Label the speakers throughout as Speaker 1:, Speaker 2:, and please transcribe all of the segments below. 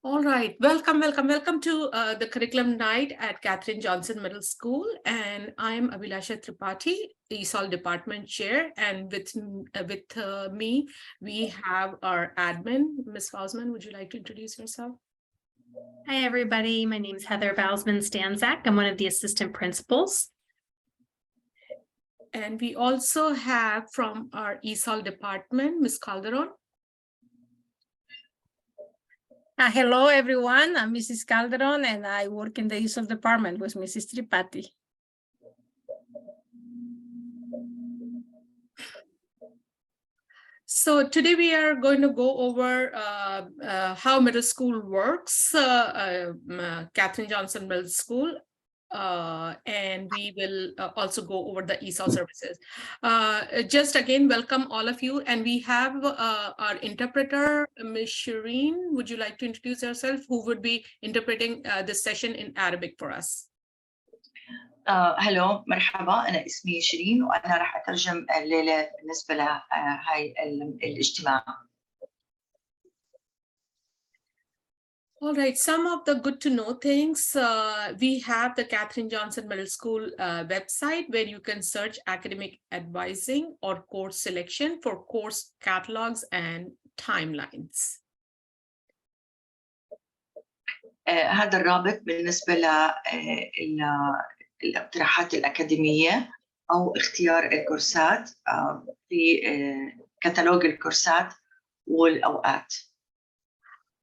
Speaker 1: All right, welcome to the curriculum night at Catherine Johnson Middle School. And I'm Abhilasha Tripathi, ESOL Department Chair. And with me, we have our admin, Ms. Fausman. Would you like to introduce yourself?
Speaker 2: Hi, everybody. My name is Heather Bausman-Stanzak. I'm one of the assistant principals.
Speaker 1: And we also have from our ESOL department, Ms. Calderon.
Speaker 3: Hello, everyone. I'm Mrs. Calderon, and I work in the ESOL department with Mrs. Tripathi.
Speaker 1: So today we are going to go over how middle school works, Catherine Johnson Middle School, and we will also go over the ESOL services. Just again, welcome all of you. And we have our interpreter, Ms. Shireen. Would you like to introduce yourself? Who would be interpreting this session in Arabic for us?
Speaker 4: هلو مرحبا أنا اسمي شيرين وأنا راح أترجم الليلة بالنسبة لهاي الاجتماع.
Speaker 1: All right, some of the good to know things. We have the Catherine Johnson Middle School website where you can search academic advising or course selection for course catalogs and timelines.
Speaker 4: هذا الرابط بالنسبة للاقتراحات الأكاديمية أو اختيار الكورسات في كتالوج الكورسات والأوقات.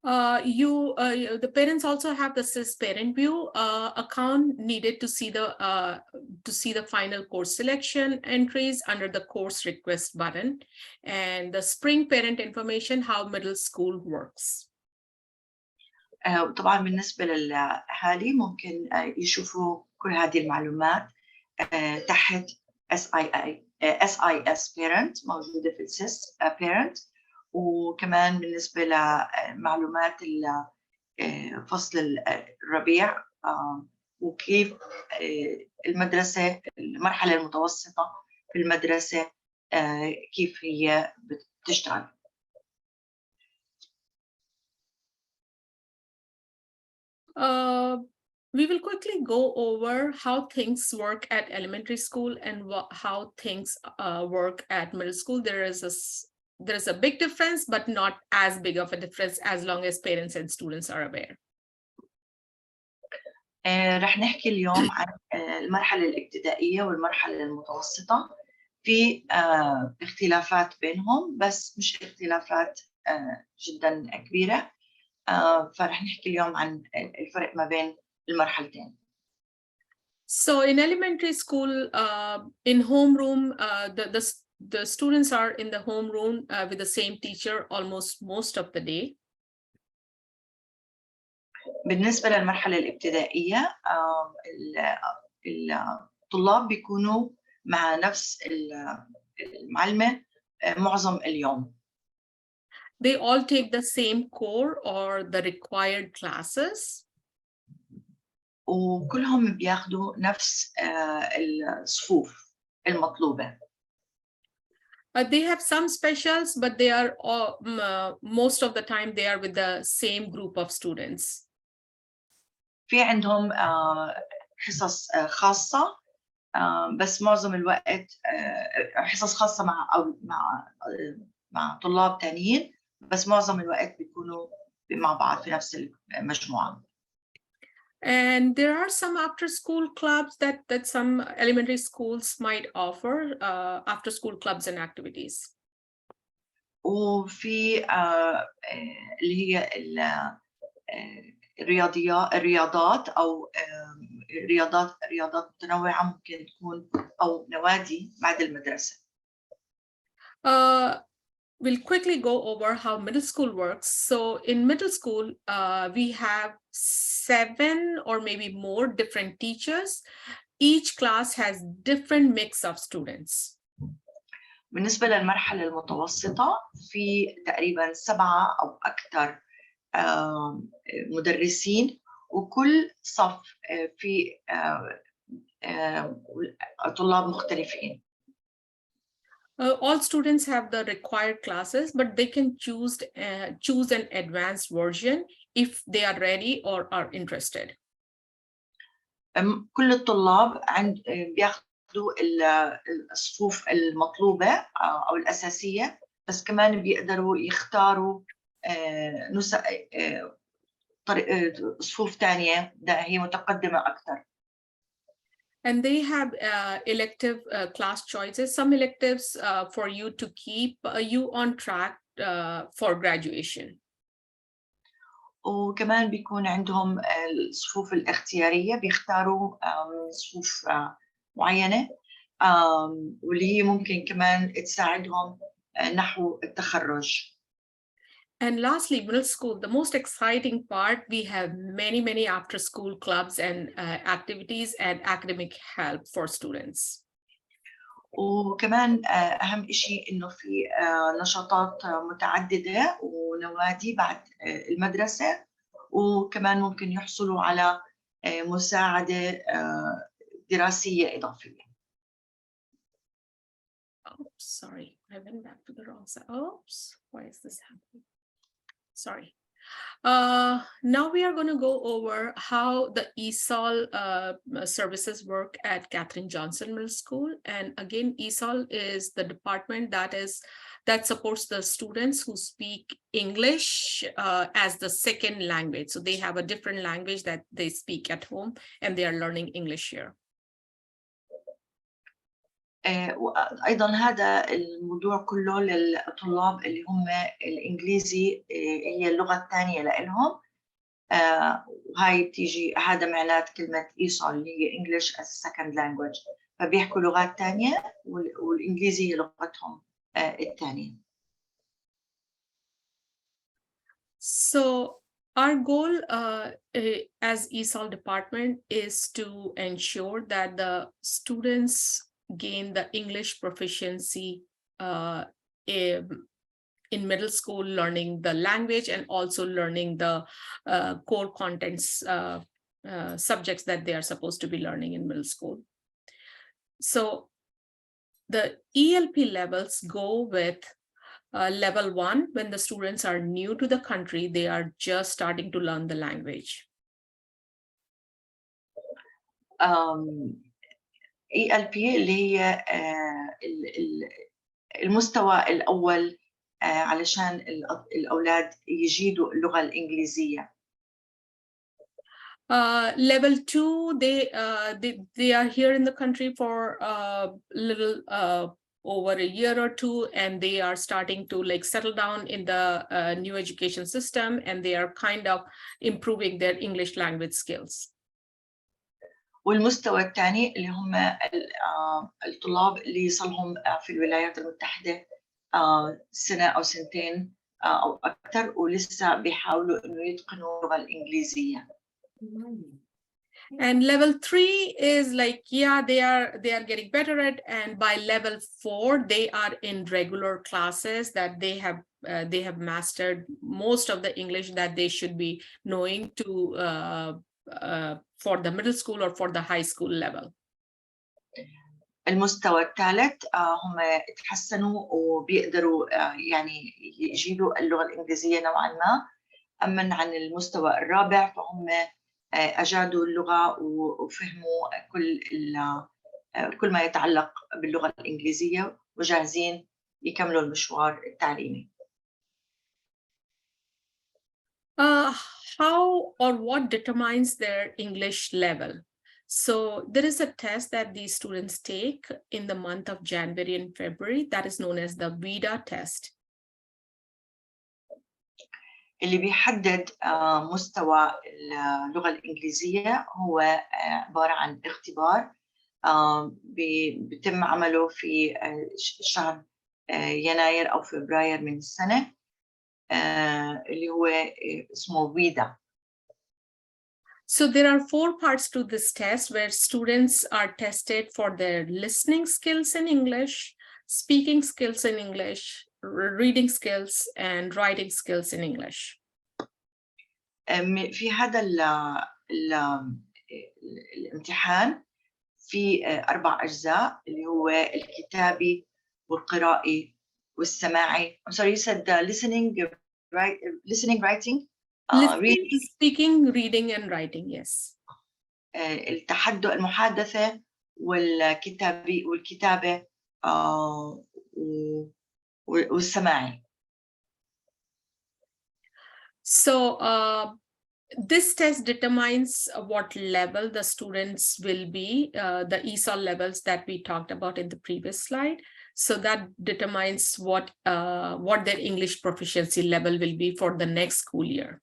Speaker 1: The parents also have the SIS parent view account needed to see the final course selection entries under the course request button, and the spring parent information how middle school works.
Speaker 4: وطبعا بالنسبة للأهالي ممكن يشوفوا كل هذه المعلومات تحت SIS parent موجودة في الSIS parent. وكمان بالنسبة لمعلومات فصل الربيع وكيف المدرسة المرحلة المتوسطة في المدرسة كيف هي بتشتغل.
Speaker 1: We will quickly go over how things work at elementary school and how things work at middle school. There's a big difference, but not as big of a difference as long as parents and students are aware.
Speaker 4: رح نحكي اليوم عن المرحلة الابتدائية والمرحلة المتوسطة في اختلافات بينهم بس مش اختلافات جدا كبيرة. فرح نحكي اليوم عن الفرق ما بين المرحلتين.
Speaker 1: So in elementary school, in homeroom, the students are in the homeroom with the same teacher almost most of the day.
Speaker 4: بالنسبة للمرحلة الابتدائية الطلاب بيكونوا مع نفس المعلمة معظم اليوم.
Speaker 1: They all take the same core or the required classes.
Speaker 4: وكلهم بياخدوا نفس الصفوف المطلوبة.
Speaker 1: They have some specials, but they are all, most of the time they are with the same group of students.
Speaker 4: في عندهم حصص خاصة بس معظم الوقت حصص خاصة مع طلاب تانيين بس معظم الوقت بيكونوا مع بعض في نفس المجموعة.
Speaker 1: And there are some after-school clubs that some elementary schools might offer, after-school clubs and activities.
Speaker 4: وفي اللي هي الرياضات أو رياضات متنوعة ممكن تكون أو نوادي بعد المدرسة.
Speaker 1: We'll quickly go over how middle school works. So in middle school, we have 7 or maybe more different teachers. Each class has different mix of students.
Speaker 4: بالنسبة للمرحلة المتوسطة في تقريبا 7 أو أكثر مدرسين وكل صف في طلاب مختلفين.
Speaker 1: All students have the required classes, but they can choose an advanced version if they are ready or are interested.
Speaker 4: كل الطلاب بياخذوا الصفوف المطلوبة أو الأساسية، بس كمان بيقدروا يختاروا صفوف تانية هي متقدمة أكثر.
Speaker 1: And they have elective class choices, some electives for you to keep you on track for graduation.
Speaker 4: وكمان بيكون عندهم الصفوف الاختيارية، بيختاروا صفوف معينة واللي هي ممكن كمان تساعدهم نحو التخرج.
Speaker 1: And lastly, middle school, the most exciting part, we have many after school clubs and activities and academic help for students.
Speaker 4: وكمان أهم إشي إنه في نشاطات متعددة ونوادي بعد المدرسة، وكمان ممكن يحصلوا على مساعدة دراسية إضافية.
Speaker 1: Oops, sorry, I went back to the wrong side. Oops, why is this happening? Sorry. Now we are going to go over how the ESOL services work at Katherine Johnson Middle School. And again, ESOL is the department that supports the students who speak English as the second language. So they have a different language that they speak at home, and they are learning English here.
Speaker 4: أيضا هذا الموضوع كله للطلاب اللي هم الإنجليزي هي اللغة الثانية لهم، وهاي بتيجي هذا معنات كلمة ESOL اللي هي English as a second language، فبيحكوا لغات ثانية والإنجليزي هي لغتهم الثانية.
Speaker 1: So our goal as ESOL department is to ensure that the students gain the English proficiency in middle school, learning the language and also learning the core contents subjects that they are supposed to be learning in middle school. So the ELP levels go with level 1 when the students are new to the country, they are just starting to learn the language.
Speaker 4: ELP اللي هي المستوى الأول علشان الأولاد يجيدوا اللغة الإنجليزية.
Speaker 1: Level 2, they are here in the country for a little over a year or two, and they are starting to like settle down in the new education system, and they are kind of improving their English language skills.
Speaker 4: والمستوى الثاني اللي هم الطلاب اللي يصلهم في الولايات المتحدة سنة أو سنتين أو أكثر ولسه بيحاولوا إنه يتقنوا اللغة الإنجليزية.
Speaker 1: And level 3 is like, yeah, they are getting better at, and by level 4, they are in regular classes that they have mastered most of the English that they should be knowing to for the middle school or for the high school level.
Speaker 4: المستوى الثالث هم تحسنوا وبيقدروا يعني يجيدوا اللغة الإنجليزية نوعا ما. أما عن المستوى الرابع فهم أجادوا اللغة وفهموا كل ما يتعلق باللغة الإنجليزية وجاهزين يكملوا المشوار التعليمي.
Speaker 1: How or what determines their English level? So there is a test that these students take in the month of January and February that is known as the VIDA test.
Speaker 4: اللي بيحدد مستوى اللغة الإنجليزية هو عبارة عن اختبار بيتم عمله في شهر يناير أو فبراير من السنة اللي هو اسمه VIDA.
Speaker 1: So there are 4 parts to this test where students are tested for their listening skills in English, speaking skills in English, reading skills, and writing skills in English.
Speaker 4: في هذا الامتحان في 4 أجزاء اللي هو الكتابي والقرائي والسماعي. I'm sorry, you said listening, writing,
Speaker 1: Listening,
Speaker 4: reading,
Speaker 1: speaking, reading, and writing. Yes.
Speaker 4: التحدث، المحادثة والكتابة والسماعي.
Speaker 1: So this test determines what level the students will be, the ESOL levels that we talked about in the previous slide. So that determines what their English proficiency level will be for the next school year.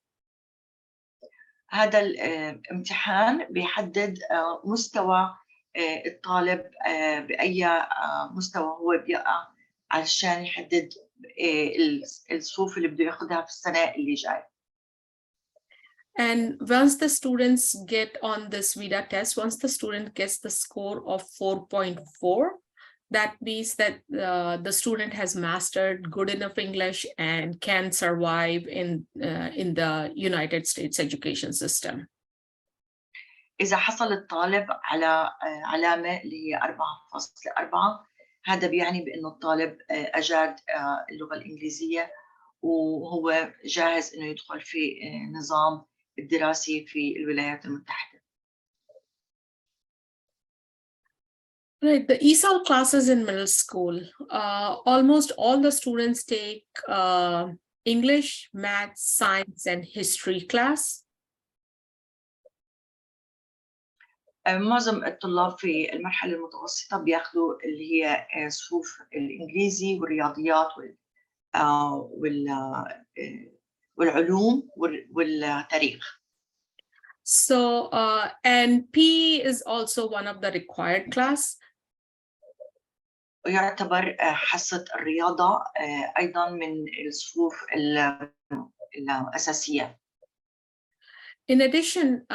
Speaker 4: هذا الامتحان بيحدد مستوى الطالب بأي مستوى هو بيقع علشان يحدد الصفوف اللي بده ياخدها في السنة اللي جاي.
Speaker 1: And once the students get on this VIDA test, once the student gets the score of 4.4, that means that the student has mastered good enough English and can survive in the United States education system.
Speaker 4: إذا حصل الطالب على علامة اللي هي 4.4، هذا بيعني بأنه الطالب أجاد اللغة الإنجليزية وهو جاهز إنه يدخل في نظام الدراسي في الولايات المتحدة.
Speaker 1: Right, the ESOL classes in middle school, almost all the students take English, math, science, and history class.
Speaker 4: معظم الطلاب في المرحلة المتوسطة بياخدوا اللي هي صفوف الإنجليزي والرياضيات والعلوم والتاريخ.
Speaker 1: So, and PE is also one of the required class.
Speaker 4: ويعتبر حصة الرياضة أيضاً من الصفوف الأساسية.
Speaker 1: In addition,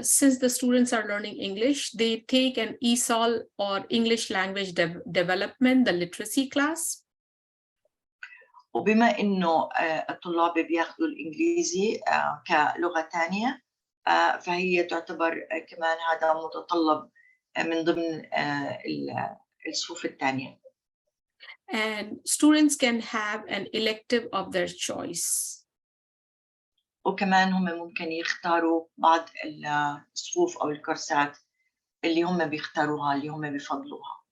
Speaker 1: since the students are learning English, they take an ESOL or English language development, the literacy class.
Speaker 4: وبما إنه الطلاب بياخدوا الإنجليزي كلغة ثانية، فهي تعتبر كمان هذا متطلب من ضمن الصفوف الثانية.
Speaker 1: And students can have an elective of their choice.
Speaker 4: وكمان هم ممكن يختاروا بعض الصفوف أو الكورسات اللي هم بيختاروها، اللي هم بيفضلوها.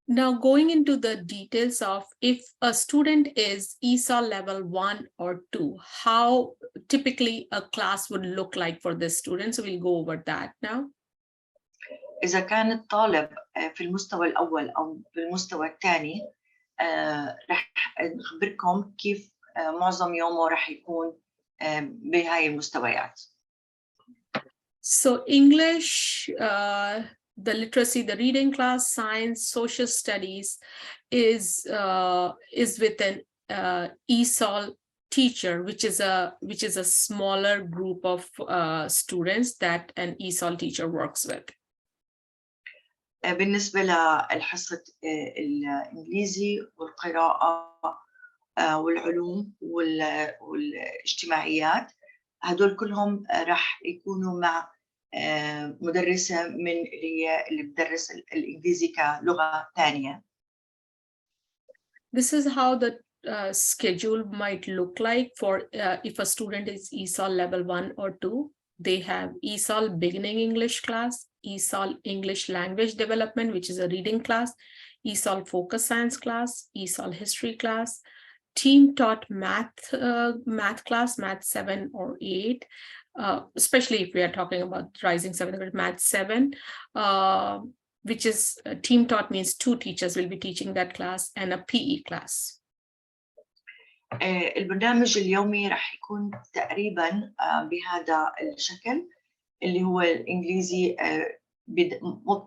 Speaker 1: Now going into the details of if a student is ESOL level 1 or 2, how typically a class would look like for this student. So we'll go over that now.
Speaker 4: إذا كان الطالب في المستوى الأول أو في المستوى الثاني، رح نخبركم كيف معظم يومه رح يكون بهاي المستويات.
Speaker 1: So English, the literacy, the reading class, science, social studies is with an ESOL teacher, which is a smaller group of students that an ESOL teacher works with.
Speaker 4: بالنسبة للحصة الإنجليزي والقراءة والعلوم والاجتماعيات، هدول كلهم راح يكونوا مع مدرسة من اللي بتدرس الإنجليزي كلغة ثانية.
Speaker 1: This is how the schedule might look like for if a student is ESOL level 1 or 2. They have ESOL beginning English class, ESOL English language development, which is a reading class, ESOL focus science class, ESOL history class, team taught math class, math 7 or 8, especially if we are talking about rising 7th grade math 7, which is team taught means 2 teachers will be teaching that class, and a PE class.
Speaker 4: البرنامج اليومي راح يكون تقريبا بهذا الشكل اللي هو الإنجليزي،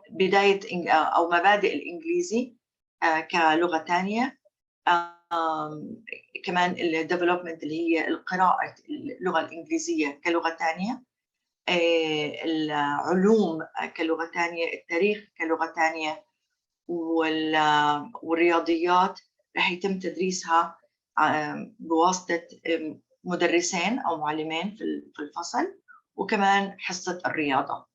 Speaker 4: بداية أو مبادئ الإنجليزي كلغة ثانية، كمان الديفلوبمنت اللي هي القراءة اللغة الإنجليزية كلغة ثانية، العلوم كلغة ثانية، التاريخ كلغة ثانية، والرياضيات راح يتم تدريسها بواسطة مدرسين أو معلمين في الفصل، وكمان حصة الرياضة.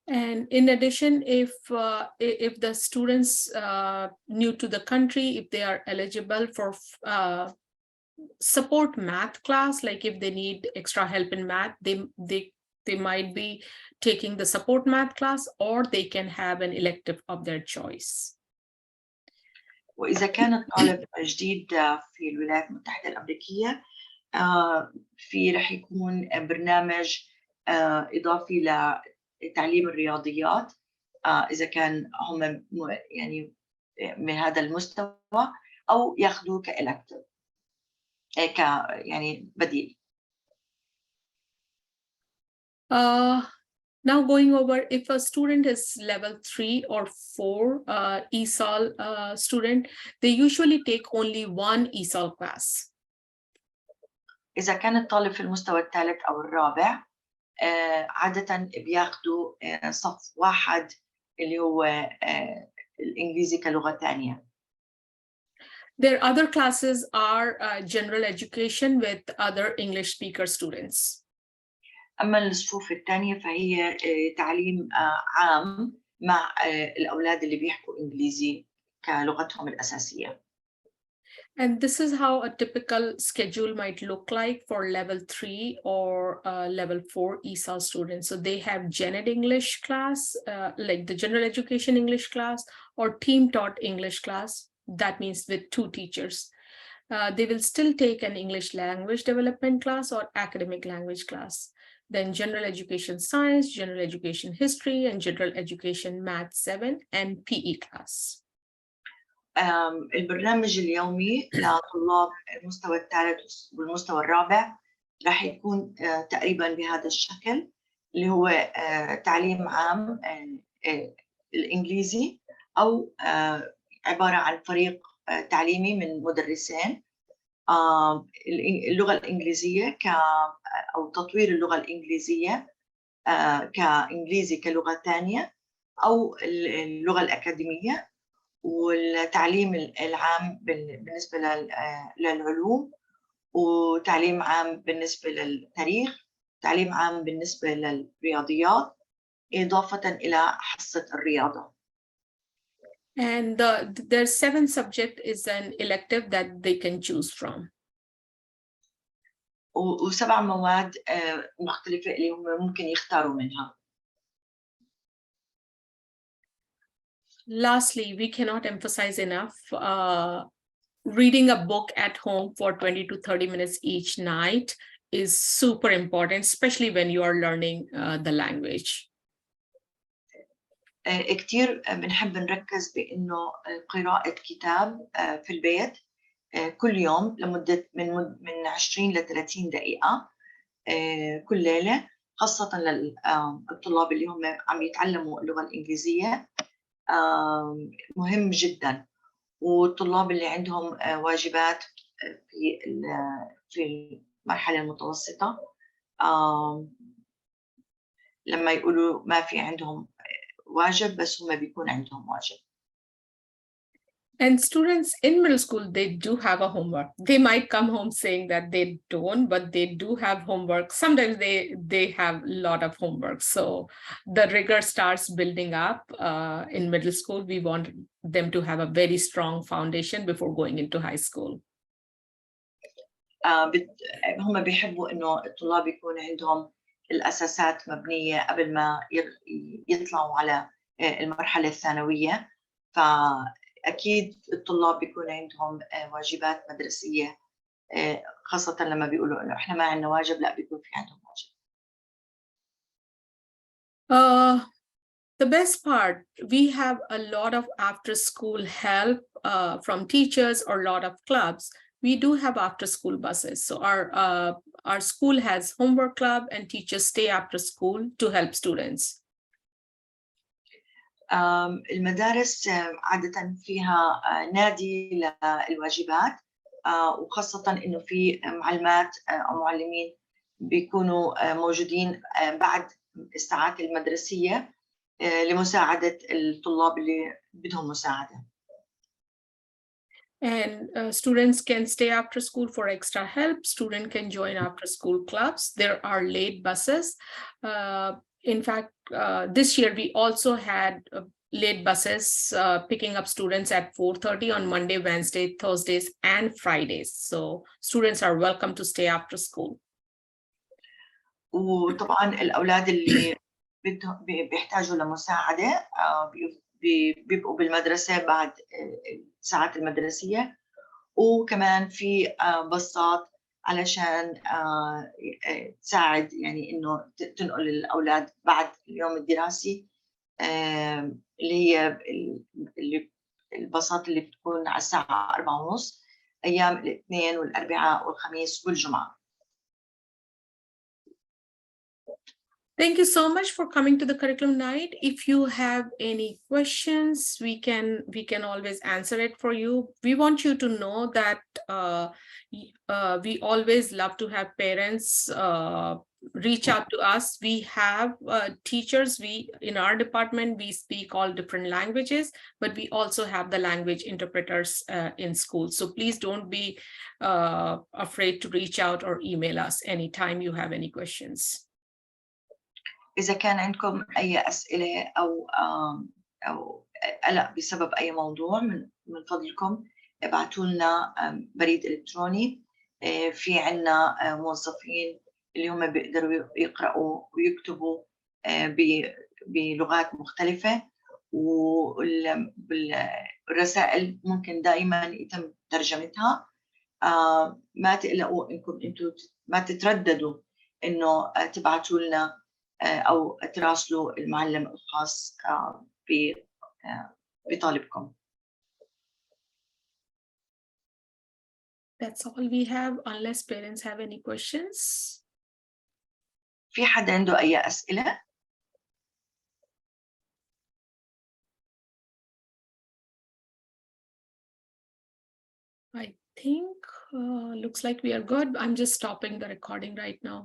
Speaker 1: And in addition, if the students new to the country, if they are eligible for support math class, like if they need extra help in math, they might be taking the support math class, or they can have an elective of their choice.
Speaker 4: وإذا كان الطالب جديد في الولايات المتحدة الأمريكية في رح يكون برنامج إضافي لتعليم الرياضيات إذا كان هم يعني من هذا المستوى أو ياخذوه كإلكتيف يعني بديل.
Speaker 1: Now going over, if a student is level 3 or 4 ESOL student, they usually take only one ESOL class.
Speaker 4: إذا كان الطالب في المستوى الثالث أو الرابع عادة بياخدوا صف واحد اللي هو الإنجليزي كلغة ثانية.
Speaker 1: Their other classes are general education with other English speaker students.
Speaker 4: أما الصفوف الثانية فهي تعليم عام مع الأولاد اللي بيحكوا إنجليزي كلغتهم الأساسية.
Speaker 1: And this is how a typical schedule might look like for level 3 or level 4 ESOL students. So they have Gen Ed English class, like the general education English class, or team taught English class. That means with 2 teachers. They will still take an English language development class or academic language class. Then general education science, general education history, and general education math 7 and PE class.
Speaker 4: البرنامج اليومي لطلاب المستوى الثالث والمستوى الرابع راح يكون تقريبا بهذا الشكل اللي هو تعليم عام الإنجليزي أو عبارة عن فريق تعليمي من مدرسين اللغة الإنجليزية أو تطوير اللغة الإنجليزية كإنجليزي كلغة ثانية أو اللغة الأكاديمية، والتعليم العام بالنسبة للعلوم، وتعليم عام بالنسبة للتاريخ، تعليم عام بالنسبة للرياضيات، إضافة إلى حصة الرياضة.
Speaker 1: And their 7th subject is an elective that they can choose from.
Speaker 4: و7 مواد مختلفة اللي هم ممكن يختاروا منها.
Speaker 1: Lastly, we cannot emphasize enough reading a book at home for 20 to 30 minutes each night is super important, especially when you are learning the language.
Speaker 4: كتير بنحب نركز بإنه قراءة كتاب في البيت كل يوم لمدة من 20 ل 30 دقيقة كل ليلة، خاصة للطلاب اللي هم عم يتعلموا اللغة الإنجليزية مهم جدا. والطلاب اللي عندهم واجبات في المرحلة المتوسطة لما يقولوا ما في عندهم واجب بس هم بيكون عندهم واجب.
Speaker 1: And students in middle school, they do have a homework. They might come home saying that they don't, but they do have homework. Sometimes they have a lot of homework. So the rigor starts building up in middle school. We want them to have a very strong foundation before going into high school.
Speaker 4: هم بيحبوا إنه الطلاب يكون عندهم الأساسات مبنية قبل ما يطلعوا على المرحلة الثانوية. فأكيد الطلاب بيكون عندهم واجبات مدرسية، خاصة لما بيقولوا إنه إحنا ما عندنا واجب، لا بيكون في عندهم واجب.
Speaker 1: The best part, we have a lot of after-school help from teachers or a lot of clubs. We do have after-school buses. So our school has homework club and teachers stay after school to help students.
Speaker 4: المدارس عادة فيها نادي للواجبات، وخاصة إنه في معلمات أو معلمين بيكونوا موجودين بعد الساعات المدرسية لمساعدة الطلاب اللي بدهم مساعدة.
Speaker 1: And students can stay after school for extra help. Student can join after school clubs. There are late buses. In fact, this year we also had late buses picking up students at 4:30 on Monday, Wednesday, Thursdays, and Fridays. So students are welcome to stay after school.
Speaker 4: وطبعا الأولاد اللي بيحتاجوا لمساعدة بيبقوا بالمدرسة بعد الساعات المدرسية، وكمان في باصات علشان تساعد يعني إنه تنقل الأولاد بعد اليوم الدراسي، اللي هي الباصات اللي بتكون على الساعة 4:30 أيام الاثنين والأربعاء والخميس والجمعة.
Speaker 1: Thank you so much for coming to the curriculum night. If you have any questions, we can always answer it for you. We want you to know that we always love to have parents reach out to us. We have teachers. In our department, we speak all different languages, but we also have the language interpreters in school. So please don't be afraid to reach out or email us anytime you have any questions.
Speaker 4: إذا كان عندكم أي أسئلة أو قلق بسبب أي موضوع، من فضلكم ابعتوا لنا بريد إلكتروني. في عنا موظفين اللي هم بيقدروا يقرأوا ويكتبوا بلغات مختلفة، والرسائل ممكن دائما يتم ترجمتها. ما تقلقوا إنكم أنتوا ما تترددوا إنه تبعتوا لنا أو تراسلوا المعلم الخاص بطالبكم.
Speaker 1: That's all we have, unless parents have any questions.
Speaker 4: في حد عنده أي أسئلة؟
Speaker 1: I think looks like we are good. I'm just stopping the recording right now.